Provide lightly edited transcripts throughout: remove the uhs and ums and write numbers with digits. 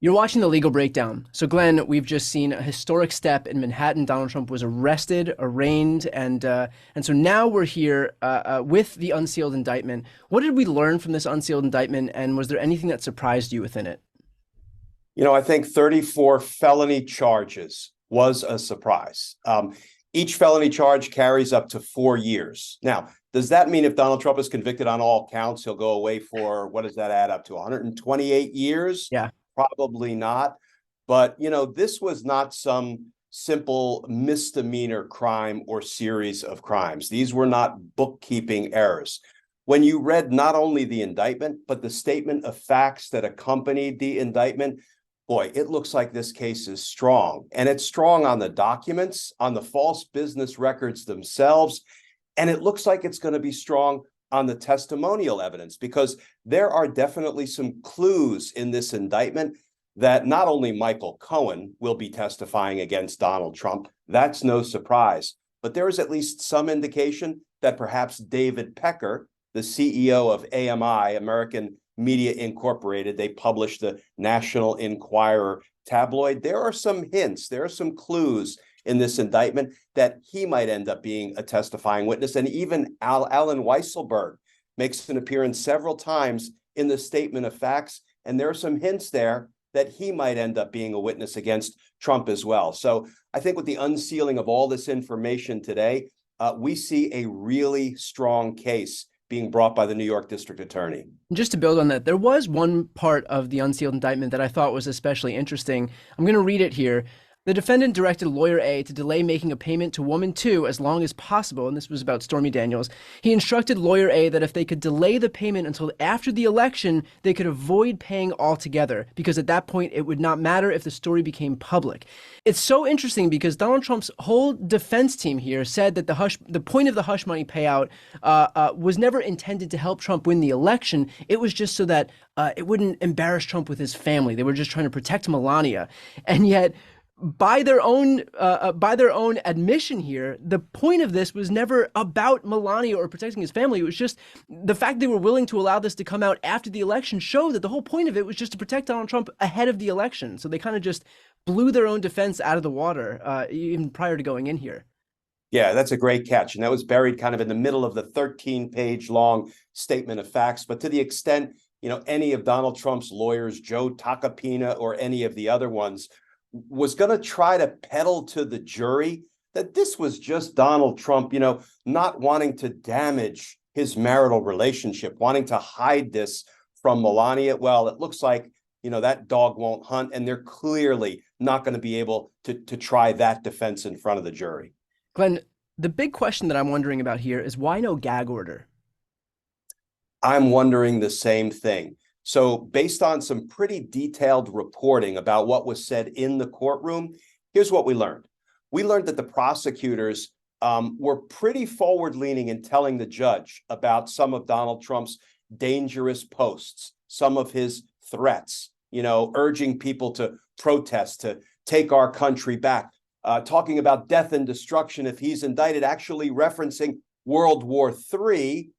You're watching the legal breakdown. So, Glenn, we've just seen a historic step in Manhattan. Donald Trump was arrested, arraigned, and so now we're here with the unsealed indictment. What did we learn from this unsealed indictment, and was there anything that surprised you within it? I think 34 felony charges was a surprise. Each felony charge carries up to 4 years. Now, does that mean if Donald Trump is convicted on all counts, he'll go away for what does that add up to? 128 years? Yeah. Probably not. But, this was not some simple misdemeanor crime or series of crimes. These were not bookkeeping errors. When you read not only the indictment, but the statement of facts that accompanied the indictment, boy, it looks like this case is strong. And it's strong on the documents, on the false business records themselves. And it looks like it's going to be strong on the testimonial evidence, because there are definitely some clues in this indictment that not only Michael Cohen will be testifying against Donald Trump, that's no surprise, but there is at least some indication that perhaps David Pecker, the CEO of AMI, American Media Incorporated, they published the National Enquirer tabloid. There are some hints, there are some clues in this indictment that he might end up being a testifying witness. And even Alan Weisselberg makes an appearance several times in the statement of facts. And there are some hints there that he might end up being a witness against Trump as well. So I think with the unsealing of all this information today, we see a really strong case being brought by the New York District Attorney. Just to build on that, there was one part of the unsealed indictment that I thought was especially interesting. I'm going to read it here. The defendant directed lawyer A to delay making a payment to woman 2 as long as possible, and this was about Stormy Daniels. He instructed lawyer A that if they could delay the payment until after the election, they could avoid paying altogether, because at that point it would not matter if the story became public. It's so interesting because Donald Trump's whole defense team here said that the point of the hush money payout was never intended to help Trump win the election. It was just so that it wouldn't embarrass Trump with his family. They were just trying to protect Melania, and yet, by their own admission here, the point of this was never about Melania or protecting his family. It was just the fact they were willing to allow this to come out after the election showed that the whole point of it was just to protect Donald Trump ahead of the election. So they kind of just blew their own defense out of the water, even prior to going in here. Yeah, that's a great catch. And that was buried kind of in the middle of the 13-page long statement of facts. But to the extent, any of Donald Trump's lawyers, Joe Tacopina or any of the other ones, was going to try to peddle to the jury that this was just Donald Trump, not wanting to damage his marital relationship, wanting to hide this from Melania. Well, it looks like, that dog won't hunt, and they're clearly not going to be able to try that defense in front of the jury. Glenn, the big question that I'm wondering about here is why no gag order? I'm wondering the same thing. So based on some pretty detailed reporting about what was said in the courtroom, here's what we learned. We learned that the prosecutors were pretty forward-leaning in telling the judge about some of Donald Trump's dangerous posts, some of his threats, urging people to protest, to take our country back, talking about death and destruction if he's indicted, actually referencing World War III.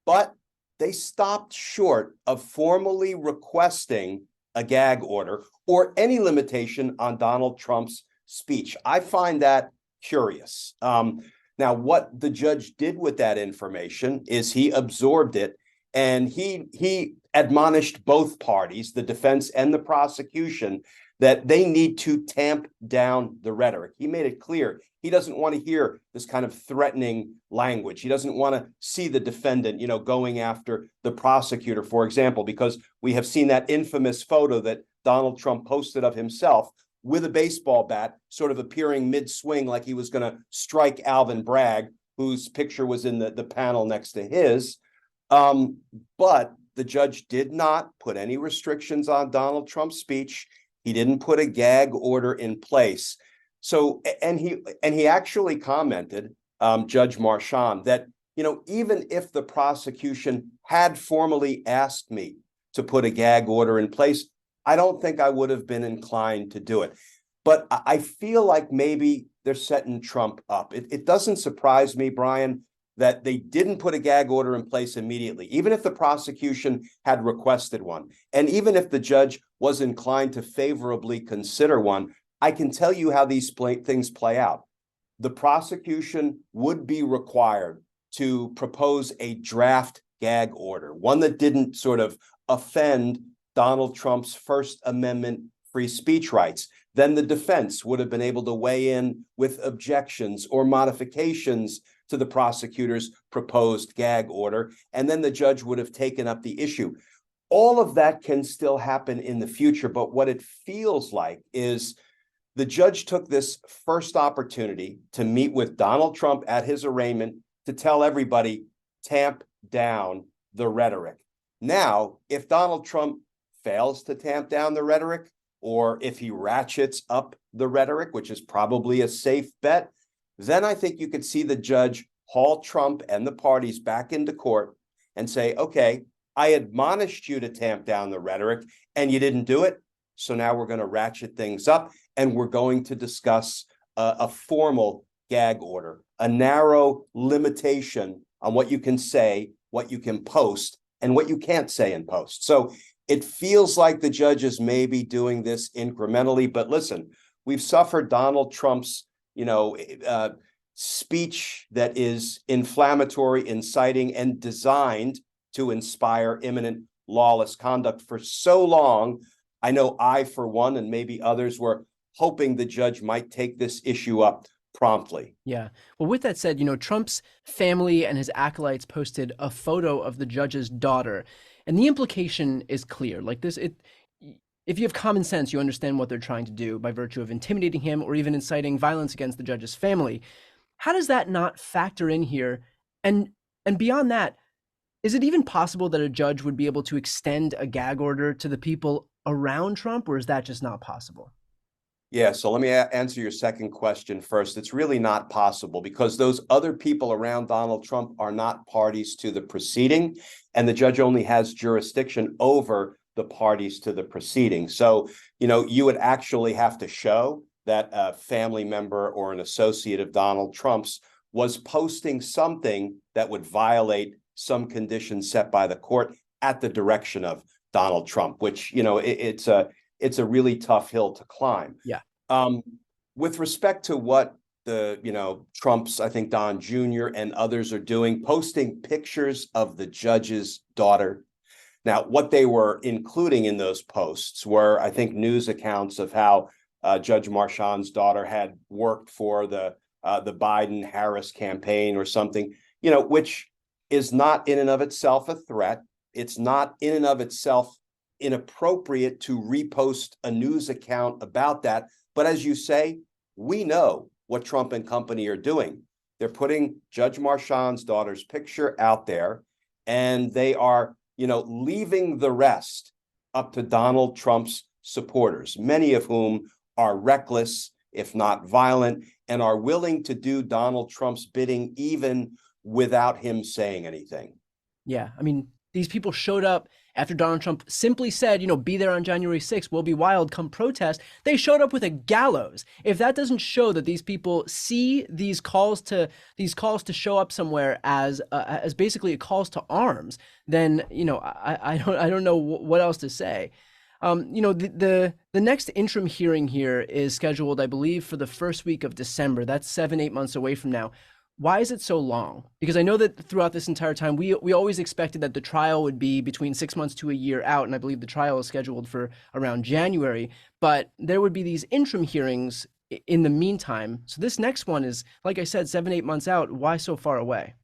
But they stopped short of formally requesting a gag order or any limitation on Donald Trump's speech. I find that curious. Now, what the judge did with that information is he absorbed it, and he admonished both parties, the defense and the prosecution, that they need to tamp down the rhetoric. He made it clear he doesn't want to hear this kind of threatening language. He doesn't want to see the defendant, going after the prosecutor, for example, because we have seen that infamous photo that Donald Trump posted of himself with a baseball bat, sort of appearing mid-swing like he was going to strike Alvin Bragg, whose picture was in the panel next to his. But the judge did not put any restrictions on Donald Trump's speech. He didn't put a gag order in place. So, and he actually commented, Judge Marchand, that, even if the prosecution had formally asked me to put a gag order in place, I don't think I would have been inclined to do it. But I feel like maybe they're setting Trump up. It doesn't surprise me, Brian, that they didn't put a gag order in place immediately, even if the prosecution had requested one, and even if the judge was inclined to favorably consider one, I can tell you how these things play out. The prosecution would be required to propose a draft gag order, one that didn't sort of offend Donald Trump's First Amendment free speech rights. Then the defense would have been able to weigh in with objections or modifications to the prosecutor's proposed gag order, and then the judge would have taken up the issue. All of that can still happen in the future, but what it feels like is the judge took this first opportunity to meet with Donald Trump at his arraignment to tell everybody, tamp down the rhetoric. Now, if Donald Trump fails to tamp down the rhetoric, or if he ratchets up the rhetoric, which is probably a safe bet, then I think you could see the judge haul Trump and the parties back into court and say, okay, I admonished you to tamp down the rhetoric and you didn't do it. So now we're going to ratchet things up and we're going to discuss a formal gag order, a narrow limitation on what you can say, what you can post, and what you can't say in post. So it feels like the judge is maybe doing this incrementally, but listen, we've suffered Donald Trump's, speech that is inflammatory, inciting, and designed to inspire imminent lawless conduct for so long. I know I, for one, and maybe others, were hoping the judge might take this issue up promptly. Yeah. Well, with that said, Trump's family and his acolytes posted a photo of the judge's daughter, and the implication is clear. Like this, if you have common sense, you understand what they're trying to do by virtue of intimidating him or even inciting violence against the judge's family. How does that not factor in here? And beyond that, is it even possible that a judge would be able to extend a gag order to the people around Trump, or is that just not possible? Yeah, so let me answer your second question first. It's really not possible because those other people around Donald Trump are not parties to the proceeding, and the judge only has jurisdiction over the parties to the proceeding. So, you would actually have to show that a family member or an associate of Donald Trump's was posting something that would violate some conditions set by the court at the direction of Donald Trump, which, it's a really tough hill to climb. Yeah. With respect to what Trump's, I think Don Jr. and others are doing, posting pictures of the judge's daughter. Now, what they were including in those posts were, I think, news accounts of how Judge Marchand's daughter had worked for the Biden-Harris campaign or something, which is not in and of itself a threat. It's not in and of itself inappropriate to repost a news account about that. But as you say, we know what Trump and company are doing. They're putting Judge Marchand's daughter's picture out there, and they are, leaving the rest up to Donald Trump's supporters, many of whom are reckless, if not violent, and are willing to do Donald Trump's bidding even without him saying anything. Yeah. I mean, these people showed up after Donald Trump simply said, be there on January 6th, we'll be wild, come protest. They showed up with a gallows. If that doesn't show that these people see these calls to show up somewhere as basically a calls to arms, then, I don't know what else to say. The next interim hearing here is scheduled, I believe, for the first week of December. That's 7-8 months away from now. Why is it so long? Because I know that throughout this entire time, we always expected that the trial would be between 6 months to a year out, and I believe the trial is scheduled for around January, but there would be these interim hearings in the meantime. So this next one is, like I said, 7-8 months out. Why so far away?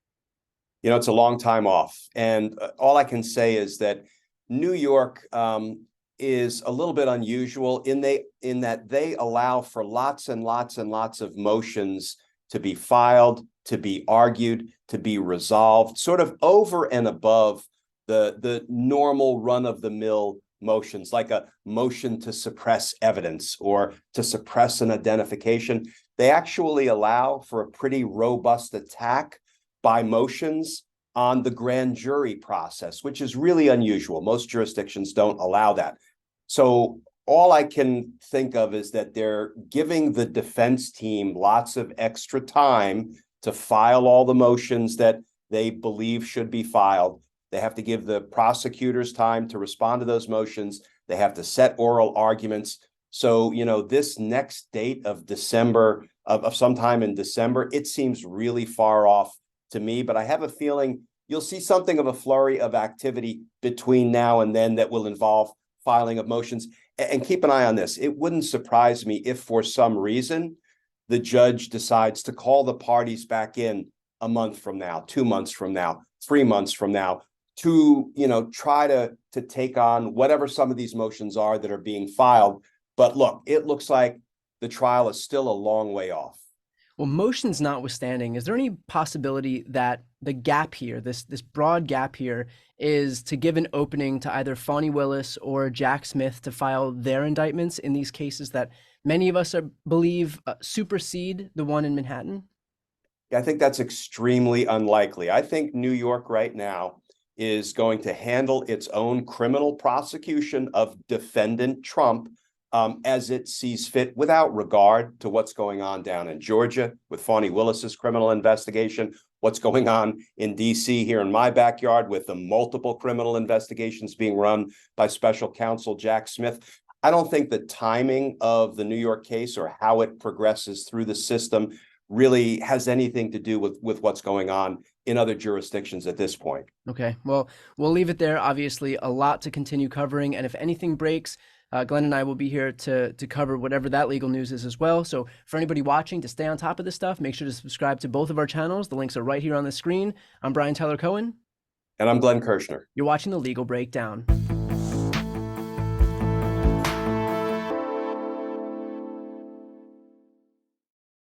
It's a long time off. And all I can say is that New York is a little bit unusual in that they allow for lots and lots and lots of motions to be filed, to be argued, to be resolved, sort of over and above the normal run-of-the-mill motions, like a motion to suppress evidence or to suppress an identification. They actually allow for a pretty robust attack by motions on the grand jury process, which is really unusual. Most jurisdictions don't allow that. So all I can think of is that they're giving the defense team lots of extra time to file all the motions that they believe should be filed. They have to give the prosecutors time to respond to those motions. They have to set oral arguments. So, this next date of December, of sometime in December, it seems really far off to me, but I have a feeling you'll see something of a flurry of activity between now and then that will involve filing of motions. And keep an eye on this. It wouldn't surprise me if for some reason the judge decides to call the parties back in a month from now, 2 months from now, 3 months from now, to try to take on whatever some of these motions are that are being filed. But look, it looks like the trial is still a long way off. Well, motions notwithstanding, is there any possibility that the gap here, this broad gap here, is to give an opening to either Fani Willis or Jack Smith to file their indictments in these cases that many of us believe supersede the one in Manhattan? I think that's extremely unlikely. I think New York right now is going to handle its own criminal prosecution of defendant Trump as it sees fit, without regard to what's going on down in Georgia with Fani Willis's criminal investigation, what's going on in DC here in my backyard with the multiple criminal investigations being run by special counsel Jack Smith. I don't think the timing of the New York case or how it progresses through the system really has anything to do with what's going on in other jurisdictions at this point. Okay, well, we'll leave it there. Obviously, a lot to continue covering, and if anything breaks, Glenn and I will be here to cover whatever that legal news is as well. So for anybody watching, to stay on top of this stuff, make sure to subscribe to both of our channels. The links are right here on the screen. I'm Brian Tyler Cohen. And I'm Glenn Kirshner. You're watching The Legal Breakdown.